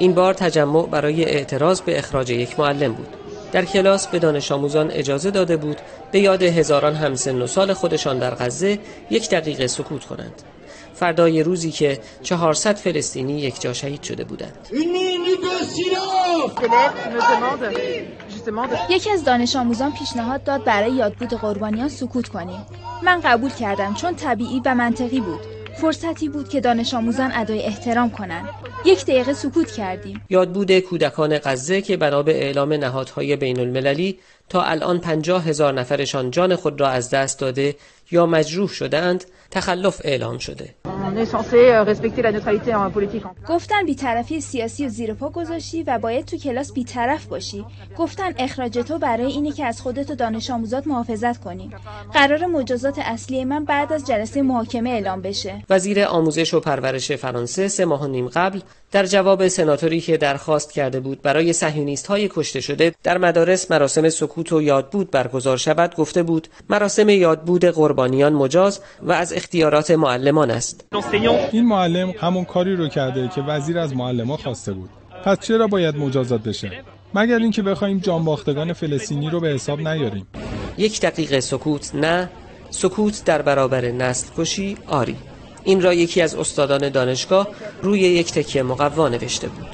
این بار تجمع برای اعتراض به اخراج یک معلم بود. در کلاس به دانش آموزان اجازه داده بود به یاد هزاران همسن و سال خودشان در غزه 1 دقیقه سکوت کنند. فردای روزی که 400 فلسطینی یکجا شهید شده بودند. یکی از دانش آموزان پیشنهاد داد برای یادبود قربانیان سکوت کنیم. من قبول کردم چون طبیعی و منطقی بود. فرصتی بود که دانش آموزان ادای احترام کنند. 1 دقیقه سکوت کردیم. یادبود کودکان غزه که بنا به اعلام نهادهای بین المللی تا الان 50,000 نفرشان جان خود را از دست داده یا مجروح شدند، تخلف اعلام شده. گفتن بی‌طرفی سیاسی و زیر پا گذاشتی و باید تو کلاس بی‌طرف باشی. گفتن اخراج تو برای اینه که از خودت و دانش آموزات محافظت کنی. قرار مجازات اصلی من بعد از جلسه محاکمه اعلام بشه. وزیر آموزش و پرورش فرانسه 3 ماه و نیم قبل در جواب سناتوری که درخواست کرده بود برای صهیونیست‌های کشته شده در مدارس مراسم سکوت و یادبود برگزار شود گفته بود مراسم یادبود قربانیان مجاز و از اختیارات معلمان است. این معلم همون کاری رو کرده که وزیر از معلمان خواسته بود. پس چرا باید مجازات بشه؟ مگر اینکه بخوایم جانباختگان فلسطینی رو به حساب نیاریم. 1 دقیقه سکوت نه، سکوت در برابر نسل کشی آری. این را یکی از استادان دانشگاه روی 1 تکه مقوا نوشته بود.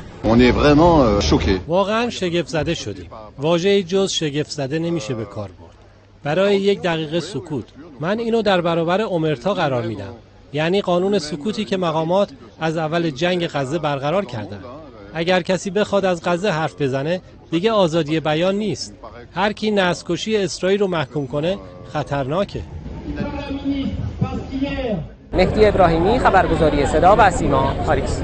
واقعا شگفت زده شدیم. واژه‌ای جز شگفت زده نمیشه به کار برد. برای 1 دقیقه سکوت. من اینو در برابر اومرتا قرار میدم. یعنی قانون سکوتی که مقامات از اول جنگ غزه برقرار کردن. اگر کسی بخواد از غزه حرف بزنه دیگه آزادی بیان نیست. هر کی نسل‌کشی اسرائیل رو محکوم کنه خطرناکه. مهدی ابراهیمی، خبرگزاری صدا و سیما، پاریس.